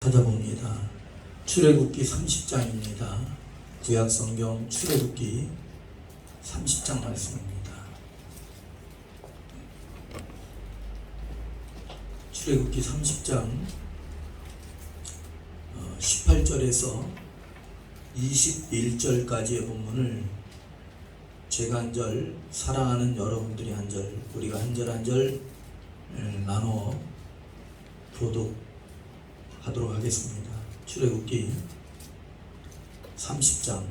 찾아봅니다. 출애굽기 30장입니다. 구약성경 출애굽기 30장 말씀입니다. 출애굽기 30장 18절에서 21절까지의 본문을 제가 한 절, 사랑하는 여러분들이 한 절, 우리가 한 절 한 절 나눠 교독하도록 하겠습니다. 출애굽기 30장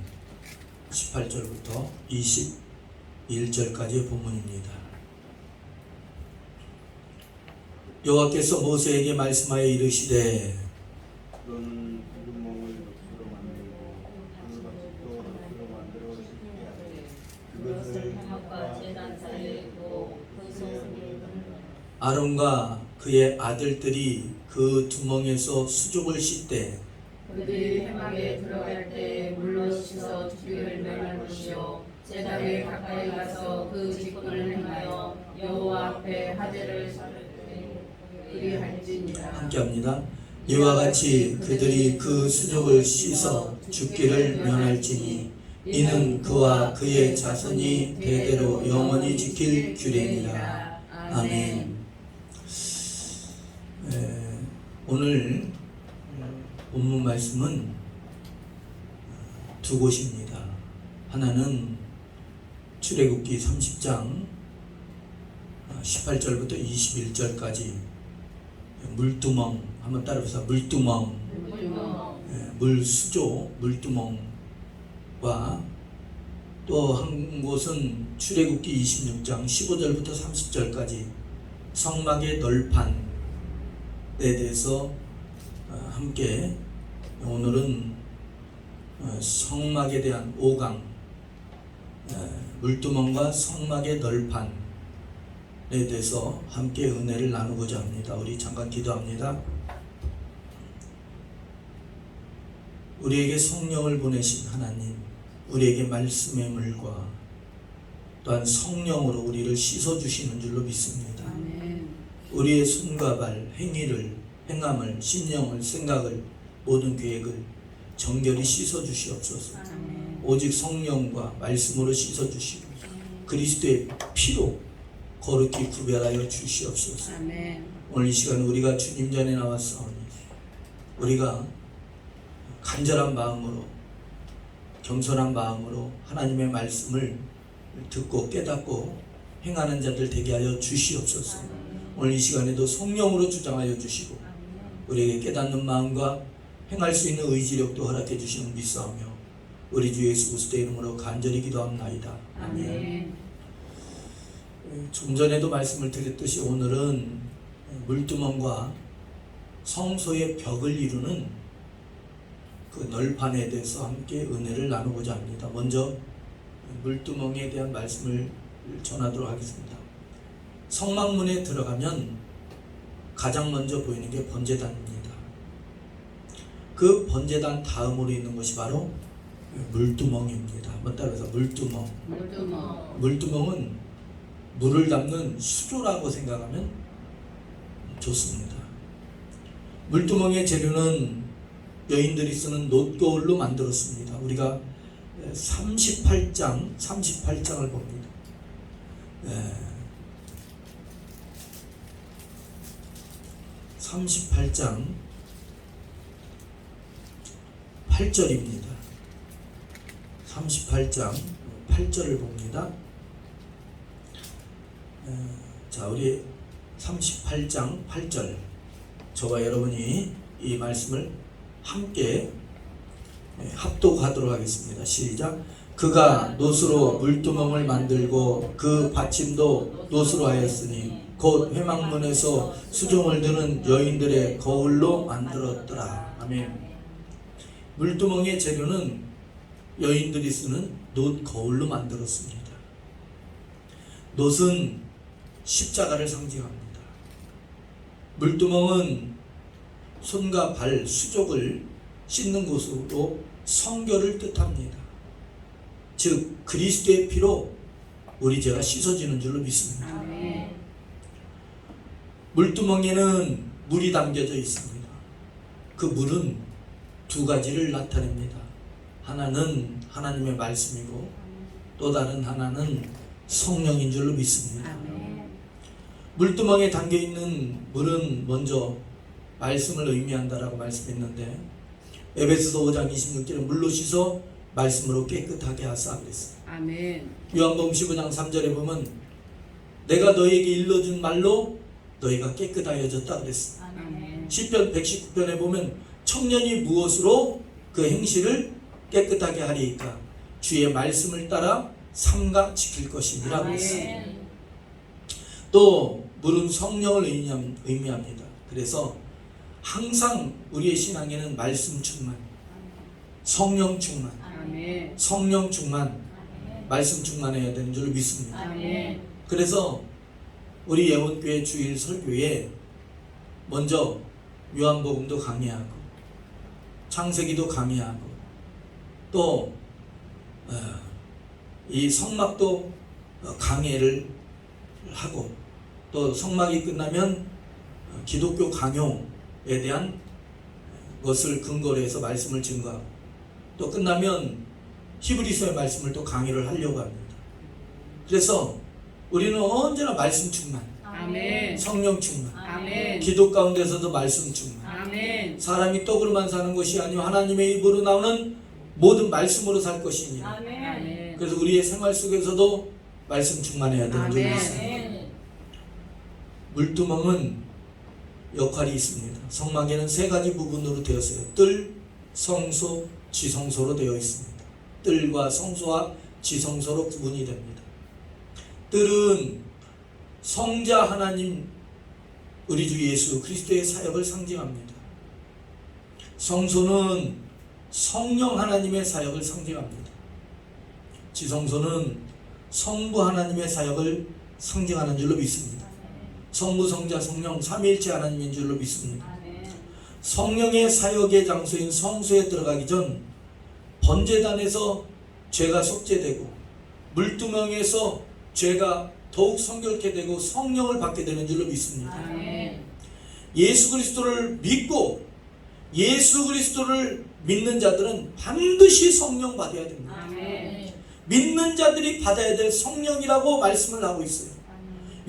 18절부터 21절까지의 본문입니다. 여호와께서 모세에게 말씀하여 이르시되 너는 구멍을 돛으로 만들고 하늘밭도 돛으로 만들어 짓게 하되 그것을 성막과 제단 사이에 두고 그 소금을 아론과 그의 아들들이 그 두멍에서 수족을 씻되 그들이 회막에 들어갈 때 물로 씻어 주기를 명할 것이요 제단에 가까이 가서 그 직분을 행하여 여호와 앞에 화제를 의리할지니라. 함께합니다. 이와 같이 그들이 그 수족을 씻어 죽기를 면할지니 이는 그와 그의 자손이 대대로 영원히 지킬 규례니라. 아멘. 오늘 본문 말씀은 두 곳입니다. 하나는 출애굽기 30장 18절부터 21절까지 물두멍, 한번 따라해서 물두멍, 물수조, 물두멍과 또 한 곳은 출애굽기 26장 15절부터 30절까지 성막의 널판에 대해서 함께 오늘은 성막에 대한 5강, 물두멍과 성막의 널판에 대해서 함께 은혜를 나누고자 합니다. 우리 잠깐 기도합니다. 우리에게 성령을 보내신 하나님, 우리에게 말씀의 물과 또한 성령으로 우리를 씻어주시는 줄로 믿습니다. 우리의 손과 발, 행함을, 신령을, 생각을, 모든 계획을 정결히 씻어주시옵소서. 오직 성령과 말씀으로 씻어주시고 그리스도의 피로 거룩히 구별하여 주시옵소서. 오늘 이 시간 우리가 주님 전에 나왔사오니 우리가 간절한 마음으로, 겸손한 마음으로 하나님의 말씀을 듣고 깨닫고 행하는 자들 되게 하여 주시옵소서. 오늘 이 시간에도 성령으로 주장하여 주시고 우리에게 깨닫는 마음과 행할 수 있는 의지력도 허락해 주시는 믿사오며 우리 주 예수 그리스도의 이름으로 간절히 기도합나이다. 아멘. 좀 전에도 말씀을 드렸듯이 오늘은 물두멍과 성소의 벽을 이루는 그 널판에 대해서 함께 은혜를 나누고자 합니다. 먼저 물두멍에 대한 말씀을 전하도록 하겠습니다. 성막문에 들어가면 가장 먼저 보이는 게 번제단입니다. 그 번제단 다음으로 있는 것이 바로 물두멍입니다. 한번 따라해서 물두멍. 물두멍은 물을 담는 수조라고 생각하면 좋습니다. 물두멍의 재료는 여인들이 쓰는 놋거울로 만들었습니다. 우리가 38장을 봅니다. 38장 8절입니다. 38장 8절을 봅니다. 자, 우리 38장 8절 저와 여러분이 이 말씀을 함께 합독하도록 하겠습니다. 시작. 그가 놋으로 물두멍을 만들고 그 받침도 놋으로 하였으니 곧 회막문에서 수종을 드는 여인들의 거울로 만들었더라. 아멘. 물두멍의 재료는 여인들이 쓰는 놋 거울로 만들었습니다. 놋은 십자가를 상징합니다. 물두멍은 손과 발, 수족을 씻는 곳으로 성결을 뜻합니다. 즉 그리스도의 피로 우리 죄가 씻어지는 줄로 믿습니다. 물두멍에는 물이 담겨져 있습니다. 그 물은 두 가지를 나타냅니다. 하나는 하나님의 말씀이고 또 다른 하나는 성령인 줄로 믿습니다. 아멘. 물두멍에 담겨있는 물은 먼저 말씀을 의미한다라고 말씀했는데 에베소서 5장 26절에 물로 씻어 말씀으로 깨끗하게 하사 그랬어요. 아멘. 요한복음 15장 3절에 보면 내가 너희에게 일러준 말로 너희가 깨끗하여졌다 그랬어요. 아멘. 시편 119편에 보면 청년이 무엇으로 그 행실을 깨끗하게 하리이까 주의 말씀을 따라 삼가 지킬 것이니라 그랬어요. 또 물은 성령을 의미합니다. 그래서 항상 우리의 신앙에는 말씀 충만, 성령 충만, 아멘. 성령 충만, 말씀 충만해야 되는 줄 믿습니다. 아멘. 그래서 우리 예원교회 주일 설교에 먼저 요한복음도 강의하고 창세기도 강의하고 또 이 성막도 강의를 하고 또 성막이 끝나면 기독교 강요에 대한 것을 근거로 해서 말씀을 증거하고 또 끝나면 히브리서의 말씀을 또 강의를 하려고 합니다. 그래서 우리는 언제나 말씀 충만, 아멘. 성령 충만, 아멘. 기도 가운데서도 말씀 충만. 아멘. 사람이 떡으로만 사는 것이 아니요 하나님의 입으로 나오는 모든 말씀으로 살 것이니라. 아멘. 그래서 우리의 생활 속에서도 말씀 충만해야 되는 줄 믿습니다. 아멘. 물두멍은 역할이 있습니다. 성막에는 세 가지 부분으로 되었어요. 뜰, 성소, 지성소로 되어 있습니다. 뜰과 성소와 지성소로 구분이 됩니다. 뜰은 성자 하나님 우리 주 예수 그리스도의 사역을 상징합니다. 성소는 성령 하나님의 사역을 상징합니다. 지성소는 성부 하나님의 사역을 상징하는 줄로 믿습니다. 성부, 성자, 성령 삼위일체 하나님인 줄로 믿습니다. 성령의 사역의 장소인 성소에 들어가기 전 번제단에서 죄가 속죄되고 물두멍에서 죄가 더욱 성결케 되고 성령을 받게 되는 줄로 믿습니다. 아멘. 예수 그리스도를 믿고 예수 그리스도를 믿는 자들은 반드시 성령 받아야 됩니다. 아멘. 믿는 자들이 받아야 될 성령이라고 말씀을 하고 있어요.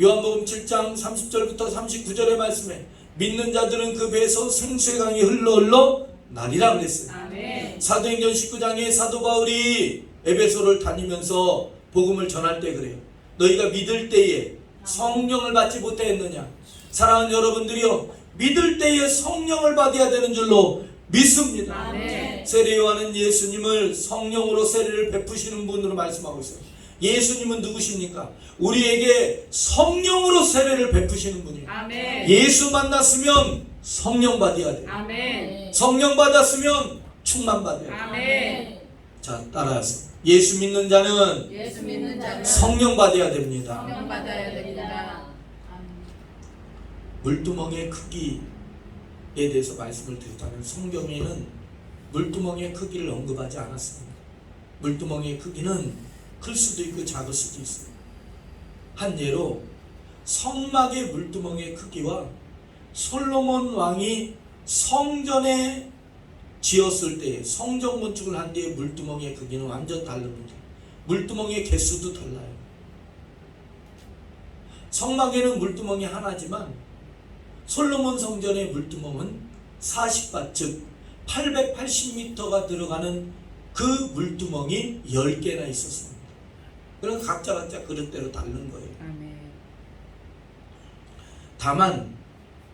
요한복음 7장 30절부터 39절의 말씀에 믿는 자들은 그 배에서 생수의 강이 흘러 나리라 그랬어요. 아멘. 사도행전 19장에 사도 바울이 에베소를 다니면서 복음을 전할 때 그래요. 너희가 믿을 때에 성령을 받지 못했느냐. 사랑하는 여러분들이요, 믿을 때에 성령을 받아야 되는 줄로 믿습니다. 아멘. 세례 요한은 예수님을 성령으로 세례를 베푸시는 분으로 말씀하고 있어요. 예수님은 누구십니까? 우리에게 성령으로 세례를 베푸시는 분이에요. 아멘. 예수 만났으면 성령 받아야 돼요. 아멘. 성령 받았으면 충만 받아야 돼요. 아멘. 자, 따라서 예수 믿는 자는 예수 믿는 자는 성령 받아야 됩니다. 성령 받아야 됩니다. 물두멍의 크기에 대해서 말씀을 드리자면 성경에는 물두멍의 크기를 언급하지 않았습니다. 물두멍의 크기는 클 수도 있고 작을 수도 있어요. 한 예로 성막의 물두멍의 크기와 솔로몬 왕이 성전에 지었을 때 성전 건축을 한 뒤에 물두멍의 크기는 완전 다릅니다. 물두멍의 개수도 달라요. 성막에는 물두멍이 하나지만 솔로몬 성전의 물두멍은 40밭 즉 880m가 들어가는 그 물두멍이 10개나 있었습니다. 그럼 각자 그릇대로 다른 거예요. 아멘. 다만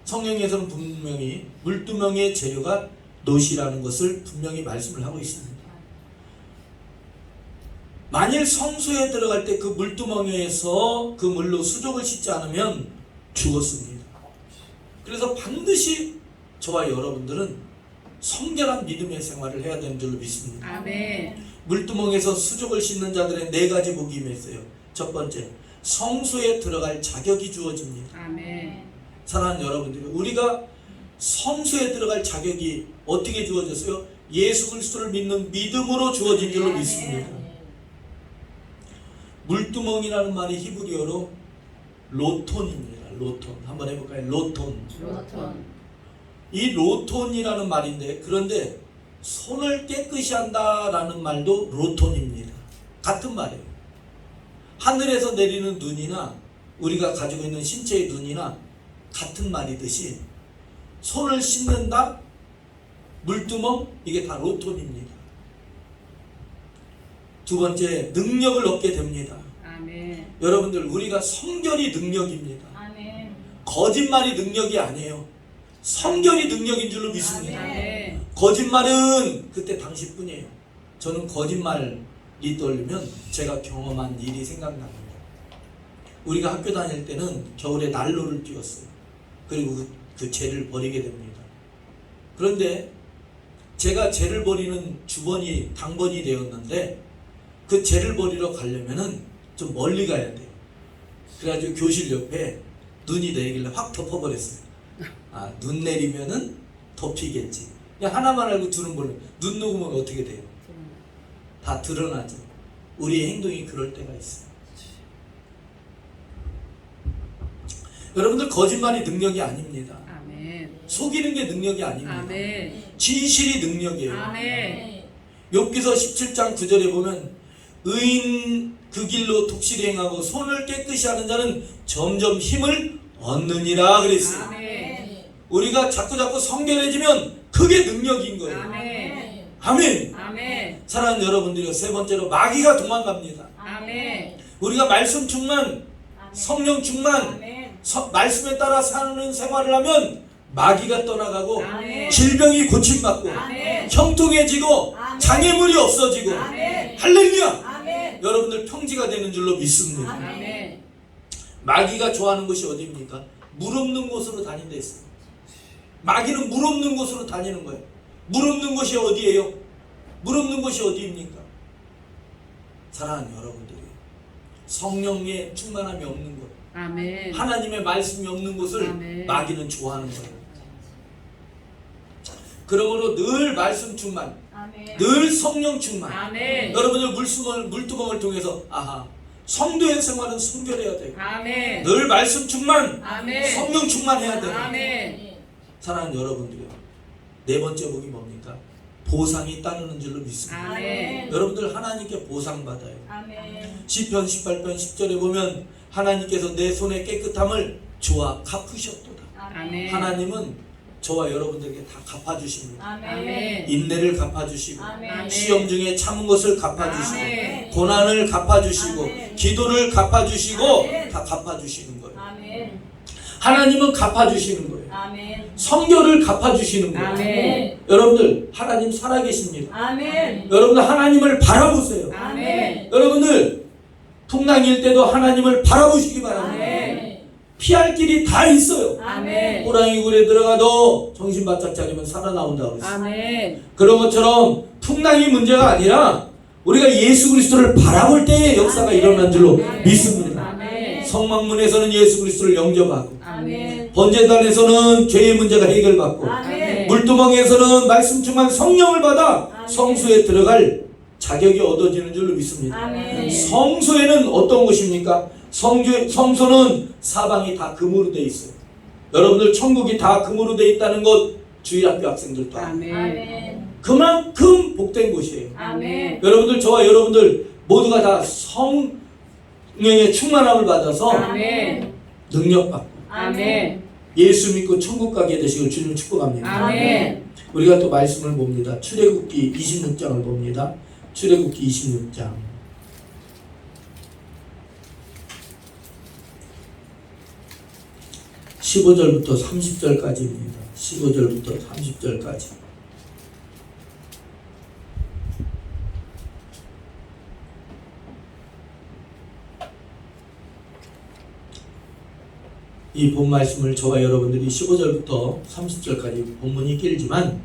성경에서는 분명히 물두멍의 재료가 놋이라는 것을 분명히 말씀을 하고 있습니다. 만일 성소에 들어갈 때 그 물두멍에서 그 물로 수족을 씻지 않으면 죽었습니다. 그래서 반드시 저와 여러분들은 성결한 믿음의 생활을 해야 되는 줄로 믿습니다. 아멘. 물두멍에서 수족을 씻는 자들의 4가지 복이 있어요. 첫 번째, 성소에 들어갈 자격이 주어집니다. 아멘. 사랑하는 여러분들, 우리가 성소에 들어갈 자격이 어떻게 주어졌어요? 예수 그리스도를 믿는 믿음으로 주어진 줄로 믿습니다. 물두멍이라는 말이 히브리어로 로톤입니다. 로톤. 한번 해볼까요? 로톤. 로톤. 이 로톤이라는 말인데, 그런데 손을 깨끗이 한다라는 말도 로톤입니다. 같은 말이에요. 하늘에서 내리는 눈이나 우리가 가지고 있는 신체의 눈이나 같은 말이듯이 손을 씻는다, 물두멍, 이게 다 로톤입니다. 두 번째, 능력을 얻게 됩니다. 아멘. 여러분들, 우리가 성결이 능력입니다. 아멘. 거짓말이 능력이 아니에요. 성결이 능력인 줄로 믿습니다. 아멘. 거짓말은 그때 당시뿐이에요. 저는 거짓말이 떠올리면 제가 경험한 일이 생각납니다. 우리가 학교 다닐 때는 겨울에 난로를 띄웠어요. 그리고 그 죄를 버리게 됩니다. 그런데 제가 죄를 버리는 주번이 당번이 되었는데, 그 죄를 버리러 가려면은 좀 멀리 가야 돼요. 그래가지고 교실 옆에 눈이 내리길래 확 덮어버렸어요. 아, 눈 내리면은 덮이겠지. 그냥 하나만 알고 둘은 몰라요. 눈 녹으면 어떻게 돼요? 다 드러나죠. 우리의 행동이 그럴 때가 있어요. 여러분들, 거짓말이 능력이 아닙니다. 아멘. 속이는 게 능력이 아닙니다. 아멘. 진실이 능력이에요. 아멘. 욥기서 17장 9절에 보면 의인 그 길로 독실히 행하고 손을 깨끗이 하는 자는 점점 힘을 얻느니라 그랬어요. 아멘. 우리가 자꾸 성결해지면 그게 능력인 거예요. 아멘. 아멘. 아멘. 사랑하는 여러분들이요, 세 번째로 마귀가 도망갑니다. 아멘. 우리가 말씀 충만, 성령 충만, 아멘. 말씀에 따라 사는 생활을 하면 마귀가 떠나가고 아멘. 질병이 고침받고 아멘. 형통해지고 아멘. 장애물이 없어지고 아멘. 할렐루야! 아멘. 여러분들 평지가 되는 줄로 믿습니다. 아멘. 마귀가 좋아하는 곳이 어디입니까? 물 없는 곳으로 다닌다 했어요. 마귀는 물 없는 곳으로 다니는 거예요. 물 없는 곳이 어디예요? 물 없는 곳이 어디입니까? 사랑하는 여러분들이, 성령의 충만함이 없는 곳, 아멘. 하나님의 말씀이 없는 곳을 아멘. 마귀는 좋아하는 거예요. 그러므로 늘 말씀 충만, 아멘. 늘 성령 충만. 아멘. 여러분들 물두멍을 통해서 성도의 생활은 순결해야 돼요. 아멘. 늘 말씀 충만, 아멘. 성령 충만해야 돼요. 아멘. 사랑하는 여러분들이요, 네 번째 복이 뭡니까? 보상이 따르는 줄로 믿습니다. 아멘. 여러분들 하나님께 보상받아요. 아멘. 시편 18편 10절에 보면 하나님께서 내 손의 깨끗함을 주와 갚으셨도다. 아멘. 하나님은 저와 여러분들에게 다 갚아주십니다. 아멘. 인내를 갚아주시고, 아멘. 시험 중에 참은 것을 갚아주시고, 아멘. 고난을 갚아주시고, 아멘. 기도를 갚아주시고, 아멘. 다 갚아주시는 거예요. 아멘. 하나님은 갚아주시는 거예요. 아멘. 성결을 갚아주시는 거예요. 아멘. 여러분들, 하나님 살아계십니다. 아멘. 여러분들 하나님을 바라보세요. 아멘. 여러분들 풍랑일 때도 하나님을 바라보시기 바랍니다. 아멘. 피할 길이 다 있어요. 아멘. 호랑이 굴에 들어가도 정신 바짝 차리면 살아나온다고 그랬어요. 아멘. 그런 것처럼 풍랑이 문제가 아니라 우리가 예수 그리스도를 바라볼 때의 역사가 일어난 줄로 믿습니다. 아멘. 성막문에서는 예수 그리스도를 영접하고, 아멘. 번제단에서는 죄의 문제가 해결받고, 아멘. 물두멍에서는 말씀 충만 성령을 받아 아멘. 성소에 들어갈 자격이 얻어지는 줄로 믿습니다. 아멘. 성소에는 어떤 곳입니까? 성소는 사방이 다 금으로 돼 있어요. 여러분들 천국이 다 금으로 돼 있다는 것 주일학교 학생들도 알아요. 아멘. 그만큼 복된 곳이에요. 아멘. 여러분들, 저와 여러분들 모두가 다 성령의 충만함을 받아서 아멘. 능력받고 아멘. 예수 믿고 천국 가게 되시길 주님 축복합니다. 아멘. 우리가 또 말씀을 봅니다. 출애굽기 26장을 봅니다. 출애굽기 26장 15절부터 30절까지입니다. 15절부터 30절까지. 이 본 말씀을 저와 여러분들이 15절부터 30절까지 본문이 길지만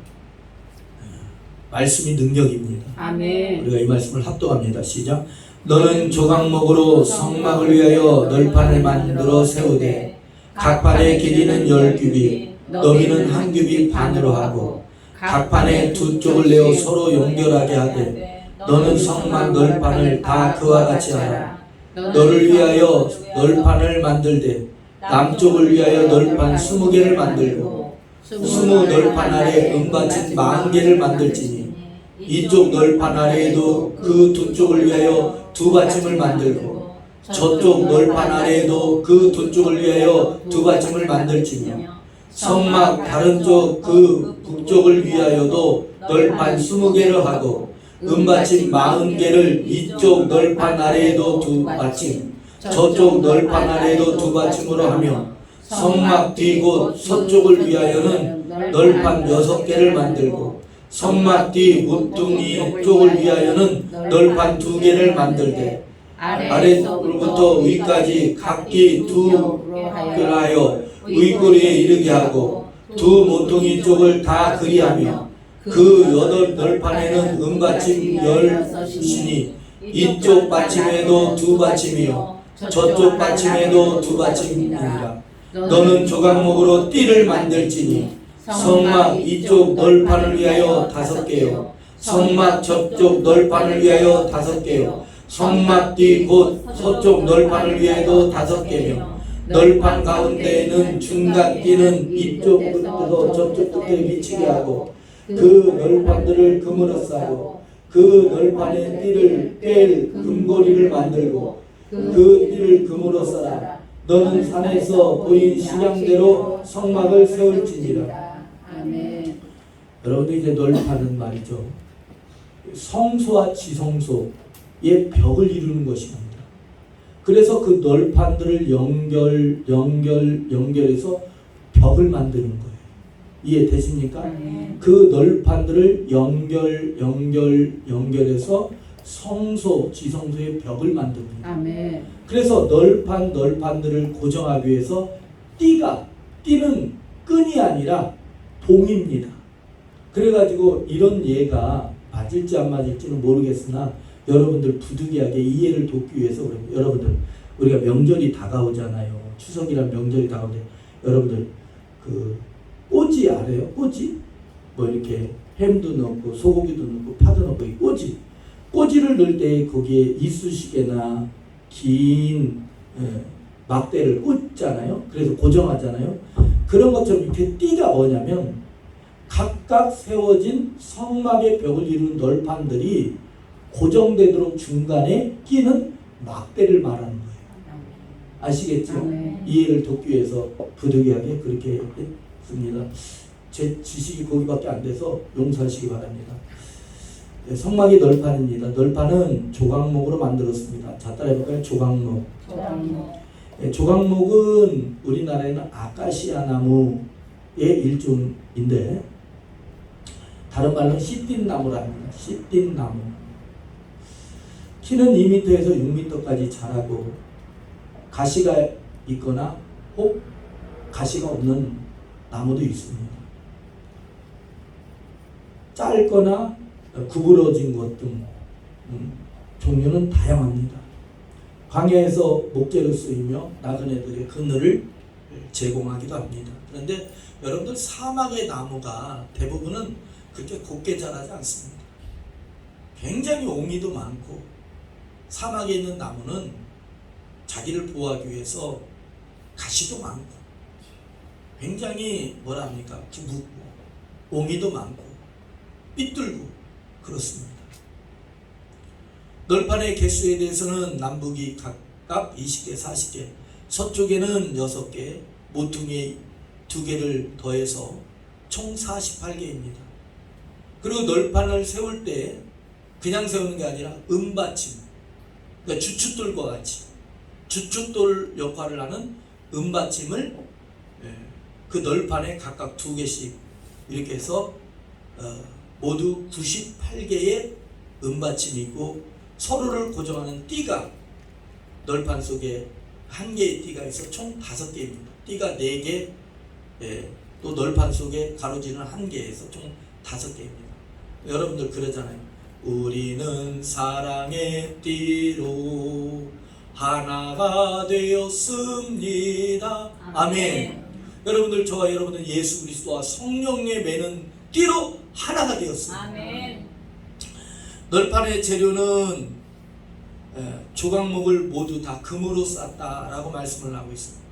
말씀이 능력입니다. 아멘. 우리가 이 말씀을 합독합니다. 시작. 너는 조각목으로 성막을 위하여 널판을 만들어 세우되 각 판의 길이는 10규빗, 너비는 한 규빗 반으로 하고 각 판의 두 쪽을 내어 서로 연결하게 하되 너는 성막 널판을 다 그와 같이 하라. 너를 위하여 널판을 만들되 남쪽을 위하여 널판 20개를 만들고 스무 널판 아래 은받침 40개를 만들지니 이쪽 널판 아래에도 그 두 쪽을 위하여 두 받침을 만들고 저쪽 널판 아래에도 그 두 쪽을 위하여 두 받침을 만들지며 성막 다른 쪽 그 북쪽을 위하여도 널판 20개를 하고 은받침 40개를 이쪽 널판 아래에도 두 받침 저쪽 널판 아래에도 두 받침으로 하며 성막 뒤 곧 서쪽을 위하여는 널판 6개를 만들고 성막 뒤 모퉁이 쪽을 위하여는 널판 2개를 만들되 아래로부터 위까지 각기 2개를 하여 위꼬리에 이르게 하고 두 모퉁이 쪽을 다 그리하며 그 8 널판에는 은받침 10이니 이쪽 받침에도 두 받침이요 저쪽 받침에도 두 받침이니라. 너는 조각목으로 띠를 만들지니 성막 이쪽 널판을 위하여 5개요 성막 저쪽 널판을 위하여 5개요 성막 뒤 곧 서쪽 널판을 위하여도 5개며 널판 가운데에는 중간 띠는 이쪽 끝에서 저쪽 끝에 미치게 하고 그 널판들을 금으로 싸고 그 널판의 띠를 꿰일 금고리를 만들고 그 띠를 금으로 싸라. 너는 산에서 보인 식양대로 성막을 세울지니라. 아멘. 여러분들 이제 널판은 말이죠. 성소와 지성소의 벽을 이루는 것입니다. 그래서 그 널판들을 연결해서 벽을 만드는 거예요. 이해되십니까? 그 널판들을 연결해서 성소, 지성소의 벽을 만듭니다. 아멘. 그래서 널판들을 고정하기 위해서 띠는 끈이 아니라 봉입니다. 그래가지고 이런 예가 맞을지 안 맞을지는 모르겠으나 여러분들 부득이하게 이해를 돕기 위해서 그럽니다. 여러분들 우리가 명절이 다가오잖아요. 추석이란 명절이 다가오는데 여러분들 그 꼬지 알아요? 꼬지? 뭐 이렇게 햄도 넣고 소고기도 넣고 파도 넣고 이 꼬지를 넣을 때 거기에 이쑤시개나 긴 막대를 꽂잖아요. 그래서 고정하잖아요. 그런 것처럼 이렇게 띠가 뭐냐면 각각 세워진 성막의 벽을 이루는 널판들이 고정되도록 중간에 끼는 막대를 말하는 거예요. 아시겠죠? 이해를 돕기 위해서 부득이하게 그렇게 했습니다. 제 지식이 거기밖에 안 돼서 용서하시기 바랍니다. 성막이 널판입니다. 널판은 조각목으로 만들었습니다. 자, 따라해볼까요? 조각목. 조각목은 우리나라에는 아카시아 나무의 일종인데 다른 말로는 씨띠나무랍니다. 씨띠나무. 키는 2m에서 6m까지 자라고 가시가 있거나 혹 가시가 없는 나무도 있습니다. 짧거나 구부러진 것 등 종류는 다양합니다. 광야에서 목재로 쓰이며 나그네들의 그늘을 제공하기도 합니다. 그런데 여러분들 사막의 나무가 대부분은 그렇게 곱게 자라지 않습니다. 굉장히 옹이도 많고 사막에 있는 나무는 자기를 보호하기 위해서 가시도 많고 굉장히 뭐랍니까? 굵고 옹이도 많고 삐뚤고 그렇습니다. 널판의 개수에 대해서는 남북이 각각 20개, 40개, 서쪽에는 6개, 모퉁이 2개를 더해서 총 48개입니다. 그리고 널판을 세울 때 그냥 세우는 게 아니라 은받침, 그러니까 주춧돌과 같이 주춧돌 역할을 하는 은받침을 그 널판에 각각 2개씩 이렇게 해서 모두 98개의 은받침이 있고 서로를 고정하는 띠가 널판 속에 1개의 띠가 있어 총 5개입니다. 띠가 4개, 또 널판 속에 가로지는 1개에서 총 5개입니다. 여러분들 그러잖아요. 우리는 사랑의 띠로 하나가 되었습니다. 아멘. 여러분들 저와 여러분은 예수 그리스도와 성령의 매는 띠로 하나가 되었습니다. 아멘. 널판의 재료는 조각목을 모두 다 금으로 쌌다라고 말씀을 하고 있습니다.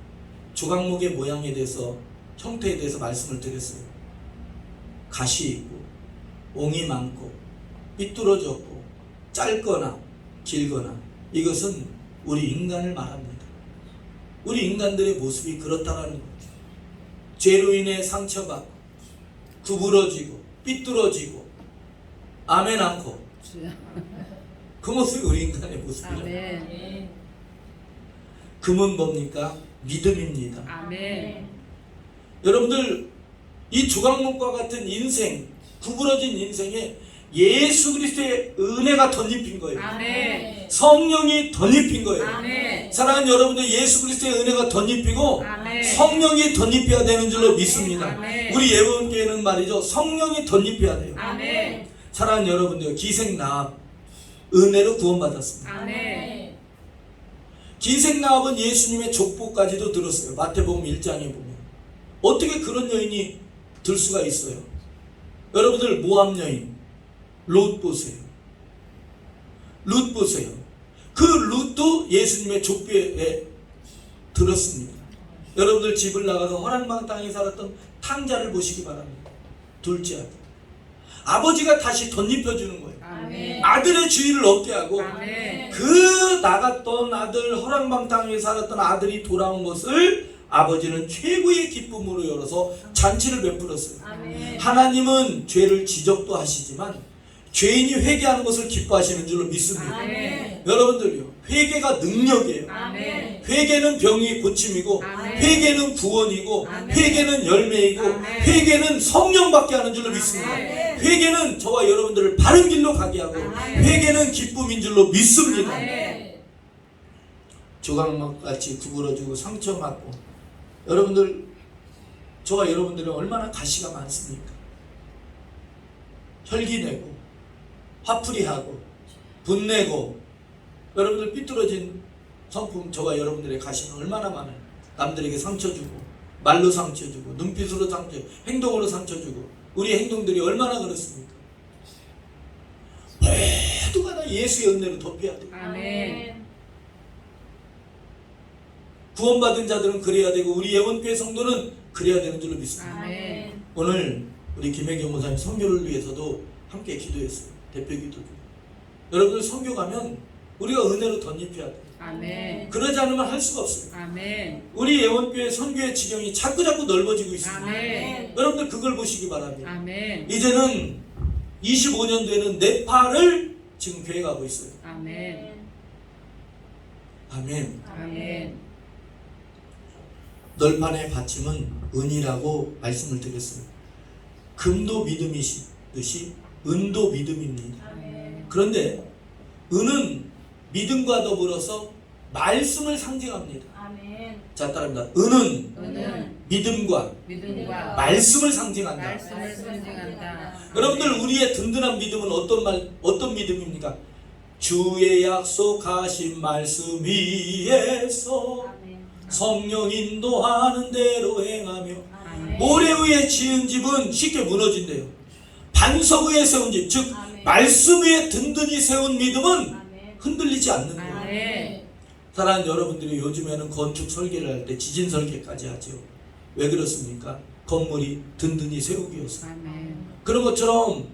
조각목의 모양에 대해서 형태에 대해서 말씀을 드렸어요. 가시 있고 옹이 많고 삐뚤어졌고 짧거나 길거나 이것은 우리 인간을 말합니다. 우리 인간들의 모습이 그렇다는 거죠. 죄로 인해 상처받고 구부러지고 삐뚤어지고 아멘 않고 그 모습이 우리 인간의 모습이죠. 아멘. 금은 뭡니까? 믿음입니다. 아멘. 여러분들 이 조각목과 같은 인생, 구부러진 인생에 예수 그리스도의 은혜가 덧입힌 거예요. 아멘. 성령이 덧입힌 거예요. 아멘. 사랑하는 여러분들, 예수 그리스도의 은혜가 덧입히고 아멘. 성령이 덧입혀야 되는 줄로 믿습니다. 아멘. 우리 예언교회는 말이죠, 성령이 덧입혀야 돼요. 아멘. 사랑하는 여러분들, 기생나합 은혜로 구원받았습니다. 아멘. 기생나합은 예수님의 족보까지도 들었어요. 마태복음 1장에 보면 어떻게 그런 여인이 들 수가 있어요? 여러분들 모압 여인 롯 보세요. 룻 보세요. 그 룻도 예수님의 족보에 들었습니다. 여러분들 집을 나가서 허랑방 땅에 살았던 탕자를 보시기 바랍니다. 둘째 아들. 아버지가 다시 덧입혀주는 거예요. 아멘. 아들의 주의를 얻게 하고 아멘. 그 나갔던 아들, 허랑방 땅에 살았던 아들이 돌아온 것을 아버지는 최고의 기쁨으로 열어서 잔치를 베풀었어요. 아멘. 하나님은 죄를 지적도 하시지만 죄인이 회개하는 것을 기뻐하시는 줄로 믿습니다. 아멘. 여러분들요, 회개가 능력이에요. 아멘. 회개는 병이 고침이고 아멘. 회개는 구원이고 아멘. 회개는 열매이고 아멘. 회개는 성령받게 하는 줄로 믿습니다. 아멘. 회개는 저와 여러분들을 바른 길로 가게 하고 아멘. 회개는 기쁨인 줄로 믿습니다. 아멘. 조각막같이 구부러지고 상처받고, 여러분들, 저와 여러분들은 얼마나 가시가 많습니까? 혈기내고 화풀이하고 분내고, 여러분들 삐뚤어진 성품, 저와 여러분들의 가시는 얼마나 많아요. 남들에게 상처 주고 말로 상처 주고 눈빛으로 상처, 행동으로 상처 주고, 우리의 행동들이 얼마나 그렇습니까? 모두가 다 예수의 은혜로 덮여야 돼요. 아멘. 구원받은 자들은 그래야 되고 우리 예원교회 성도는 그래야 되는 줄로 믿습니다. 아멘. 오늘 우리 김혜경 목사님 선교를 위해서도 함께 기도했어요. 대표 기도도. 여러분들 선교 가면 우리가 은혜로 덧입혀야 돼요. 아멘. 그러지 않으면 할 수가 없어요. 아멘. 우리 예원교회 선교의 지경이 자꾸자꾸 넓어지고 있습니다. 아멘. 여러분들 그걸 보시기 바랍니다. 아멘. 이제는 25년도에는 네팔을 지금 계획하고 있어요. 아멘. 아멘. 아멘. 널판의 받침은 은이라고 말씀을 드렸어요. 금도 믿음이시듯이 은도 믿음입니다. 아멘. 그런데 은은 믿음과 더불어서 말씀을 상징합니다. 아멘. 자, 따라합니다. 은은 은은 믿음과 믿음과 말씀을 상징한다. 말씀을 상징한다. 여러분들, 우리의 든든한 믿음은 어떤 믿음입니까? 주의 약속하신 말씀 위에서 성령 인도하는 대로 행하며. 아멘. 모래 위에 지은 집은 쉽게 무너진대요. 반석 위에 세운 집, 즉 아멘. 말씀 위에 든든히 세운 믿음은 아멘. 흔들리지 않는 거예요. 아멘. 사랑하는 여러분들이 요즘에는 건축 설계를 할 때 지진 설계까지 하죠. 왜 그렇습니까? 건물이 든든히 세우기여서. 아멘. 그런 것처럼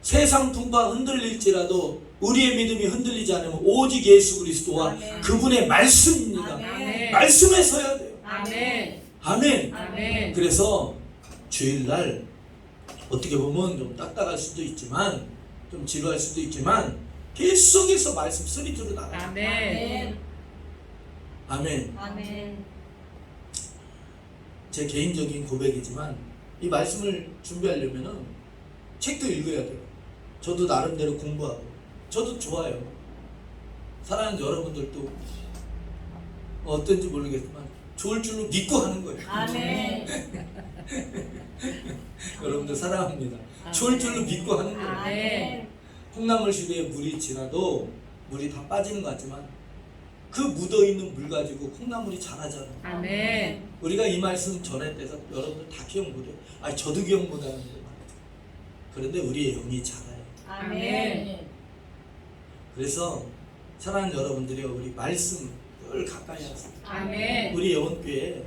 세상 풍파 흔들릴지라도 우리의 믿음이 흔들리지 않으면 오직 예수 그리스도와 아멘. 그분의 말씀입니다. 아멘. 말씀에 서야 돼요. 아멘. 아멘. 아멘. 그래서 주일날 어떻게 보면 좀 딱딱할 수도 있지만, 좀 지루할 수도 있지만, 계속해서 말씀 스리트로 나가요. 아멘. 아멘. 아멘. 제 개인적인 고백이지만 이 말씀을 준비하려면은 책도 읽어야 돼요. 저도 나름대로 공부하고, 저도 좋아요. 사랑하는 여러분들도 어떤지 모르겠지만 좋을 줄로 믿고 하는 거예요. 아멘. 여러분들 사랑합니다. 좋을 줄로 믿고 하는 거예요. 아멘. 콩나물 시대에 물이 지나도 물이 다 빠지는 것 같지만 그 묻어있는 물 가지고 콩나물이 자라잖아요. 아멘. 우리가 이 말씀 전했대서 여러분들 다 기억 못해요. 아니, 저도 기억 못하는데 말이죠. 그런데 우리의 영이 자라요. 아멘. 그래서 사랑하는 여러분들이 우리 말씀을 가까이 하세요. 아멘. 우리 영혼교회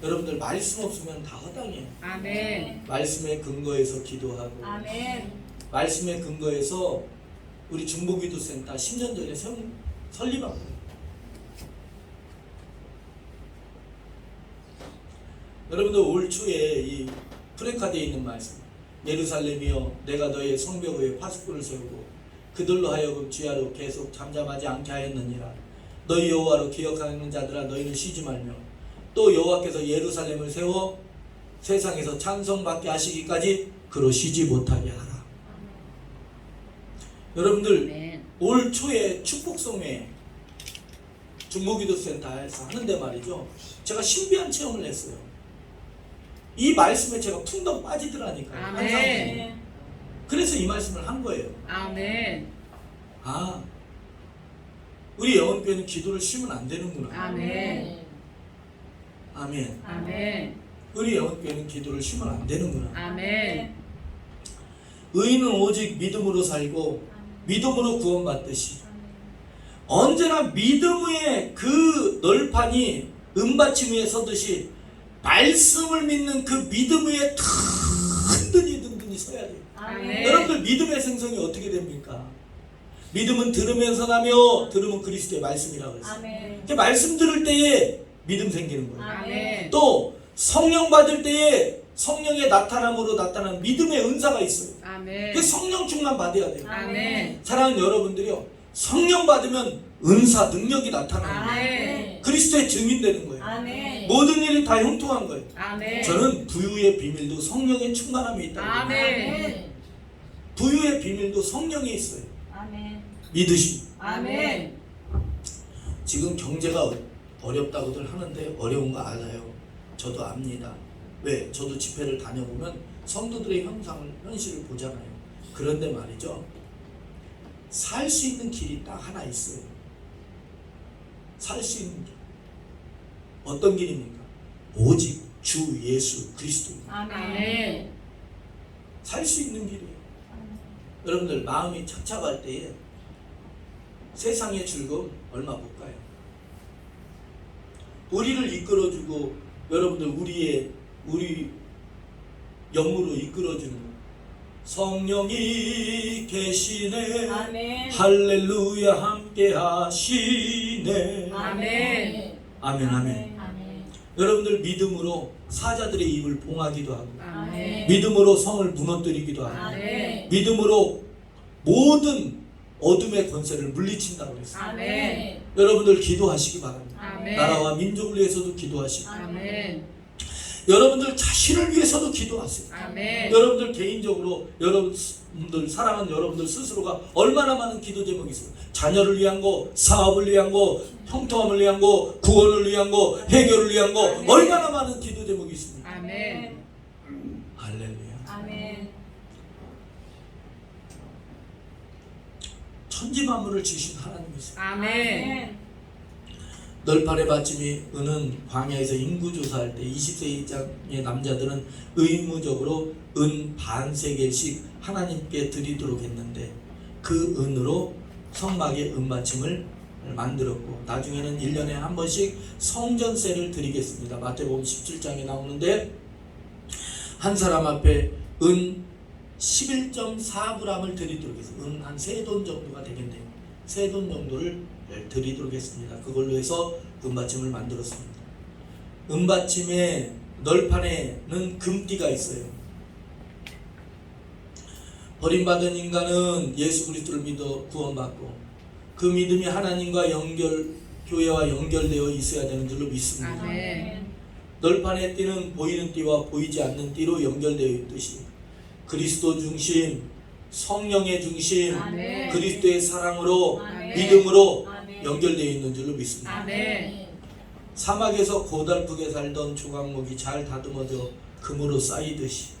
여러분들 말씀 없으면 다 허당이에요. 아멘. 말씀에 근거해서 기도하고 아멘. 말씀에 근거해서 우리 중보기도센터 10년 전에 설립한 거예요. 여러분들 올 초에 이 프레카드에 있는 말씀, 예루살렘이여 내가 너의 성벽 위에 파수꾼을 세우고 그들로 하여금 주야로 계속 잠잠하지 않게 하였느니라. 너희 여호와로 기억하는 자들아 너희는 쉬지 말며 또 여호와께서 예루살렘을 세워 세상에서 찬송받게 하시기까지 그로 쉬지 못하게 하라. 여러분들 아멘. 올 초에 축복성회 중보기도센터에서 하는데 말이죠, 제가 신비한 체험을 했어요. 이 말씀에 제가 풍덩 빠지더라니까요. 아멘. 항상. 그래서 이 말씀을 한 거예요. 아멘. 아, 우리 영혼교회는 기도를 쉬면 안 되는구나. 아멘. 아멘. 아멘. 우리 영혼교회는 기도를 쉬면 안 되는구나. 아멘. 의인은 오직 믿음으로 살고 믿음으로 구원받듯이 언제나 믿음의 그 널판이 은받침 위에 서듯이 말씀을 믿는 그 믿음 위에 든든히 서야 돼요. 아멘. 여러분들 믿음의 생성이 어떻게 됩니까? 믿음은 들으면서 나며 들으면 그리스도의 말씀이라고 했어요. 아멘. 그 말씀 들을 때에 믿음 생기는 거예요. 아멘. 또 성령 받을 때에 성령의 나타남으로 나타나는 믿음의 은사가 있어요. 아멘. 그 성령 충만 받아야 돼요. 아멘. 사랑하는 여러분들이요, 성령 받으면 은사 능력이 나타나는 거예요. 아멘. 그리스도의 증인 되는 거예요. 아멘. 모든 일이 다 형통한 거예요. 아멘. 저는 부유의 비밀도 성령의 충만함이 있다고 해요. 아멘. 부유의 비밀도 성령에 있어요. 아멘. 믿으시. 아멘. 지금 경제가 어렵다고들 하는데 어려운 거 알아요. 저도 압니다. 왜? 저도 집회를 다녀보면 성도들의 현실을 보잖아요. 그런데 말이죠, 살 수 있는 길이 딱 하나 있어요. 살 수 있는 길. 어떤 길입니까? 오직 주 예수 그리스도입니다. 아멘. 살 수 있는 길이에요. 여러분들 마음이 착잡할 때에 세상의 즐거움 얼마 못 가요. 우리를 이끌어주고 여러분들 우리 영으로 이끌어주는 성령이 계시네. 아멘. 할렐루야 함께 하시네. 아멘. 아멘 아멘. 아멘. 여러분들 믿음으로 사자들의 입을 봉하기도 하고 아멘. 믿음으로 성을 무너뜨리기도 하고 아멘. 믿음으로 모든 어둠의 권세를 물리친다고 했어요. 아멘. 여러분들 기도하시기 바랍니다. 아멘. 나라와 민족을 위해서도 기도하시고 아멘. 여러분들 자신을 위해서도 기도하세요. 아멘. 여러분들 개인적으로 여러분들 사랑하는 여러분들 스스로가 얼마나 많은 기도 제목이 있어요. 자녀를 위한 거, 사업을 위한 거, 형통함을 위한 거, 구원을 위한 거, 해결을 위한 거, 아멘. 얼마나 많은 기도 제목이 있습니까? 아멘. 할렐루야. 아멘. 천지 만물을 지으신 하나님이세요. 아멘. 널판의 받침이 은은 광야에서 인구 조사할 때 20세 이상의 남자들은 의무적으로 은 반세겔씩 하나님께 드리도록 했는데 그 은으로 성막의 은받침을 만들었고 나중에는 1년에 한 번씩 성전세를 드리겠습니다. 마태복음 17장에 나오는데 한 사람 앞에 은 11.4g을 드리도록 했어요. 은 한 3돈 정도가 되겠네요. 3돈 정도를 드리도록 했습니다. 그걸로 해서 은받침을 만들었습니다. 은받침의 널판에는 금띠가 있어요. 버림받은 인간은 예수 그리스도를 믿어 구원받고 그 믿음이 하나님과 교회와 연결되어 있어야 되는 줄로 믿습니다. 아멘. 널판의 띠는 보이는 띠와 보이지 않는 띠로 연결되어 있듯이 그리스도 중심, 성령의 중심, 아멘. 그리스도의 사랑으로 아멘. 믿음으로 아멘. 연결되어 있는 줄로 믿습니다. 아멘. 사막에서 고달프게 살던 조각목이 잘 다듬어져 금으로 쌓이듯이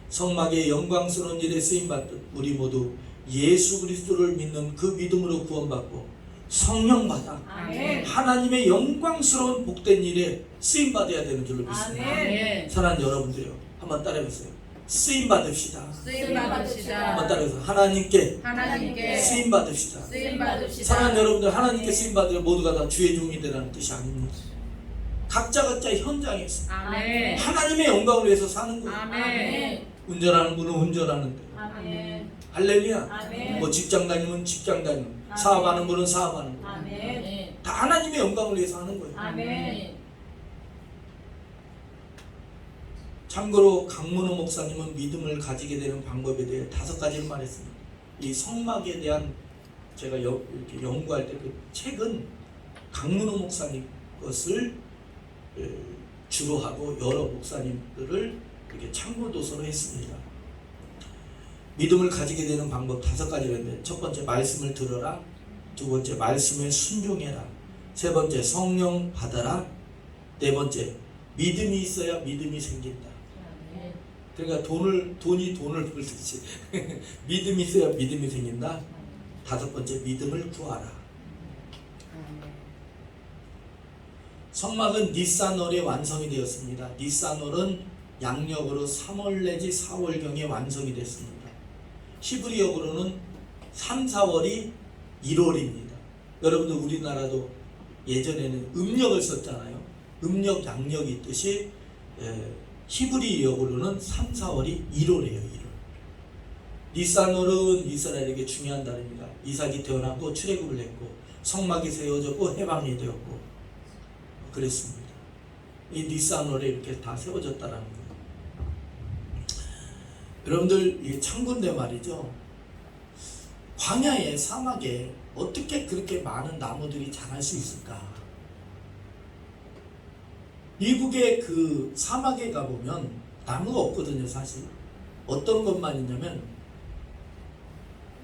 성막의 영광스러운 일에 쓰임받듯 우리 모두 예수 그리스도를 믿는 그 믿음으로 구원받고 성령받아 아멘. 하나님의 영광스러운 복된 일에 쓰임받아야 되는 줄로 믿습니다. 아멘. 사랑하는 여러분들이요, 한번 따라해보세요. 쓰임받읍시다. 쓰임 받읍시다. 한번 따라해서 하나님께 하나님께 쓰임받읍시다. 쓰임 받읍시다. 사랑하는 여러분들, 하나님께 쓰임받으면 모두가 다 주의 종이 되라는 뜻이 아닙니다. 각자 현장에서 아멘. 하나님의 영광을 위해서 사는 거예요. 아멘. 운전하는 분은 운전하는 대로. 아멘. 할렐루야. 아멘. 뭐 직장 다니면 직장 다니고 사업하는 분은 사업하는 거. 아멘. 다 하나님의 영광을 위해서 하는 거예요. 아멘. 참고로 강문호 목사님은 믿음을 가지게 되는 방법에 대해 5가지를 말했습니다. 이 성막에 대한 제가 이렇게 연구할 때 그 책은 강문호 목사님 것을 주로 하고 여러 목사님들을 이렇게 참고 도서로 했습니다. 믿음을 가지게 되는 방법 5가지를 했는데, 첫 번째 말씀을 들어라, 두 번째 말씀에 순종해라, 세 번째 성령 받아라, 네 번째 믿음이 있어야 믿음이 생긴다. 그러니까 돈이 돈을 벌듯이 믿음이 있어야 믿음이 생긴다. 5번째 믿음을 구하라. 성막은 니산월에 완성이 되었습니다. 니산월은 양력으로 3월 내지 4월경에 완성이 됐습니다. 히브리어로는 3, 4월이 1월입니다. 여러분들 우리나라도 예전에는 음력을 썼잖아요. 음력, 양력이 있듯이 히브리어로는 3, 4월이 1월이에요. 1월. 니산월은 이스라엘에게 중요한 달입니다. 이삭이 태어나고 출애굽을 했고 성막이 세워졌고 해방이 되었고 그랬습니다. 이 니산월에 이렇게 다 세워졌다라는 거예요. 여러분들 이게 참고인데 말이죠. 광야의 사막에 어떻게 그렇게 많은 나무들이 자랄 수 있을까? 미국의 그 사막에 가보면 나무가 없거든요. 사실 어떤 것만 있냐면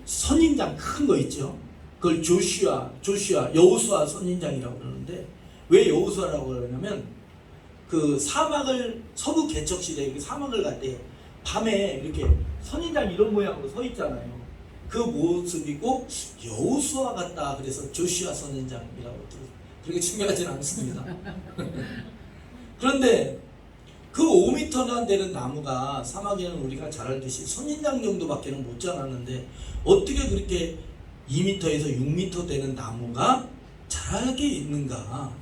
선인장 큰 거 있죠. 그걸 조슈아 여호수아 선인장이라고 그러는데, 왜 여호수아라고 그러냐면 그 사막을 서부 개척 시대에 사막을 갈 때 밤에 이렇게 선인장 이런 모양으로 서 있잖아요. 그 모습이고 여호수아 같다. 그래서 조슈아 선인장이라고. 그렇게 중요하지는 않습니다. 그런데 그 5m나 되는 나무가 사막에는 우리가 잘 알듯이 선인장 정도밖에는 못 자랐는데 어떻게 그렇게 2m에서 6m 되는 나무가 자라게 있는가?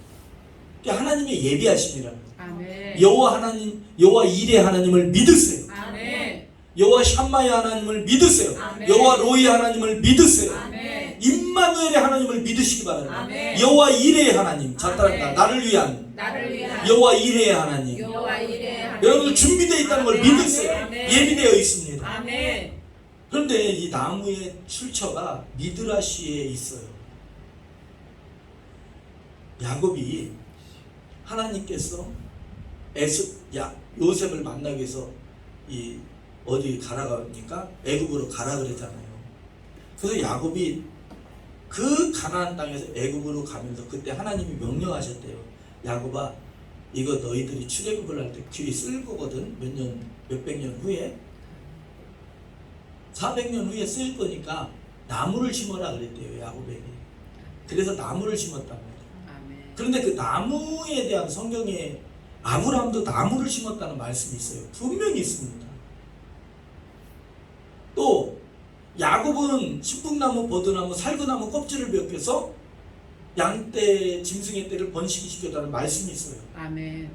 하나님의 예비하심이라는 거예요. 아멘. 여호와 하나님, 여호와 이레 하나님을 믿으세요. 아멘. 여호와 샴마의 하나님을 믿으세요. 아멘. 여호와 로이 하나님을 믿으세요. 아멘. 임마누엘의 하나님을 믿으시기 바랍니다. 아멘. 여호와 이레의 하나님, 자 따라합니다. 아멘. 나를 위한 여호와 이레의 하나님. 여호와 이레의 하나님. 여러분 준비되어 있다는 걸 아멘. 믿으세요. 아멘. 예비되어 있습니다. 아멘. 그런데 이 나무의 출처가 미드라시에 있어요. 야곱이 하나님께서 요셉을 만나기 위해서 어디 가라 가니까 애굽으로 가라 그랬잖아요. 그래서 야곱이 그 가나안 땅에서 애굽으로 가면서 그때 하나님이 명령하셨대요. 야곱아, 이거 너희들이 출애굽을 할 때 귀 쓸 거거든. 몇백 년 후에 400년 후에 쓸 거니까 나무를 심어라 그랬대요. 야곱에게. 그래서 나무를 심었답니다. 그런데 그 나무에 대한 성경에 아브라함도 나무를 심었다는 말씀이 있어요. 분명히 있습니다. 또 야곱은 신풍나무, 버드나무, 살구나무 껍질을 벗겨서 양떼, 짐승의 떼를 번식시켰다는 말씀이 있어요. 아멘.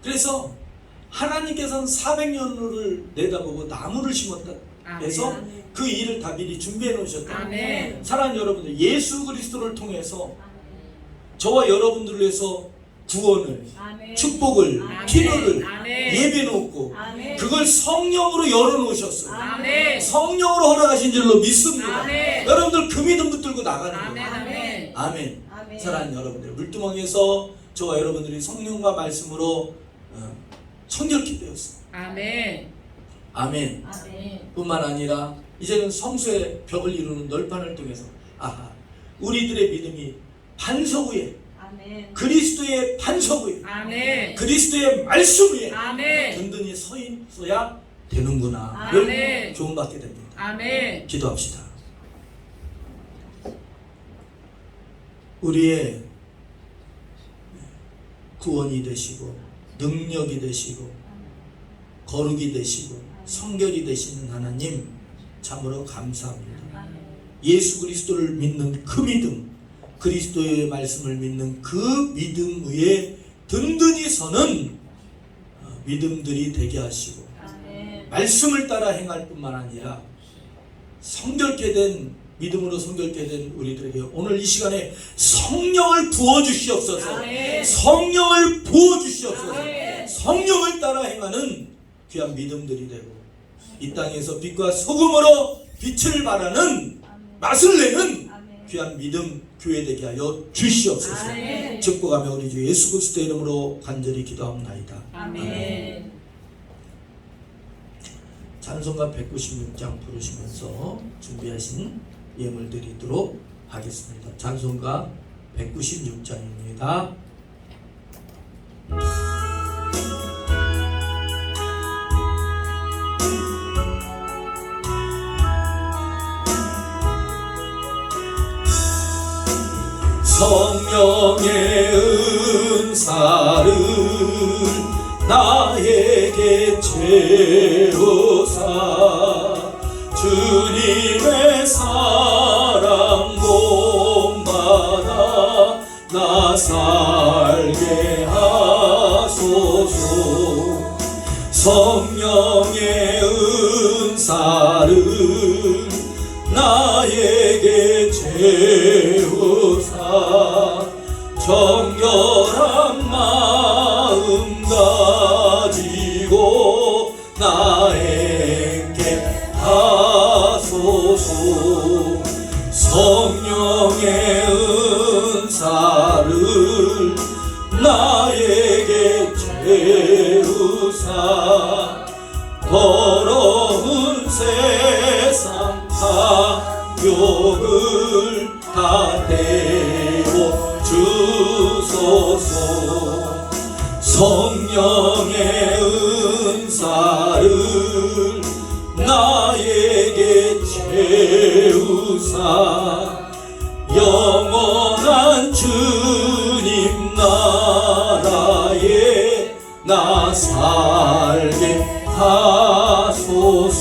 그래서 하나님께서는 400년을 내다보고 나무를 심었다 해서 그 일을 다 미리 준비해 놓으셨다. 아멘. 사랑하는 여러분들, 예수 그리스도를 통해서 저와 여러분들을 위해서 구원을, 아멘. 축복을, 아멘. 필요를 아멘. 예비해 놓고 아멘. 그걸 성령으로 열어 놓으셨어요. 아멘. 성령으로 허락하신 줄로 믿습니다. 아멘. 여러분들 그 믿음 붙들고 나가는 아멘. 거예요. 아멘. 아멘. 아멘. 사랑하는 여러분들, 물두멍에서 저와 여러분들이 성령과 말씀으로 성결케 되었어요. 아멘. 아멘. 아멘. 뿐만 아니라 이제는 성수의 벽을 이루는 널판을 통해서 우리들의 믿음이 반석 위에, 아멘. 그리스도의 반석 위에, 아멘. 그리스도의 말씀 위에 아멘. 든든히 서야 되는구나를 아멘. 교훈받게 됩니다. 아멘. 기도합시다. 우리의 구원이 되시고 능력이 되시고 거룩이 되시고 성결이 되시는 하나님, 참으로 감사합니다. 예수 그리스도를 믿는 그 믿음, 그리스도의 말씀을 믿는 그 믿음 위에 든든히 서는 믿음들이 되게 하시고 아멘. 말씀을 따라 행할 뿐만 아니라 성결케 된 믿음으로 성결케 된 우리들에게 오늘 이 시간에 성령을 부어주시옵소서. 아멘. 성령을 부어주시옵소서. 아멘. 성령을 따라 행하는 귀한 믿음들이 되고 이 땅에서 빛과 소금으로 빛을 발하는 맛을 내는 귀한 믿음 교회 되게 하여 주시옵소서. 아멘. 축복하며 우리 주 예수 그리스도의 이름으로 간절히 기도합나이다. 아멘. 찬송가 196장 부르시면서 준비하신 예물 드리도록 하겠습니다. 찬송가 196장입니다. 성령의 은사를 나에게 채우사 주님의 사랑 본받아 나 살게 하소서. 성령의 은사를 나에게 채우사 정결한 마음 가지고 나에게 하소서. 성령의 은사를 나에게 채우사 더러운 세상 탐욕을 다 떼어 주소서. 성령의 은사를 나에게 채우사 영원한 주님 나라에 나 살게 하소서.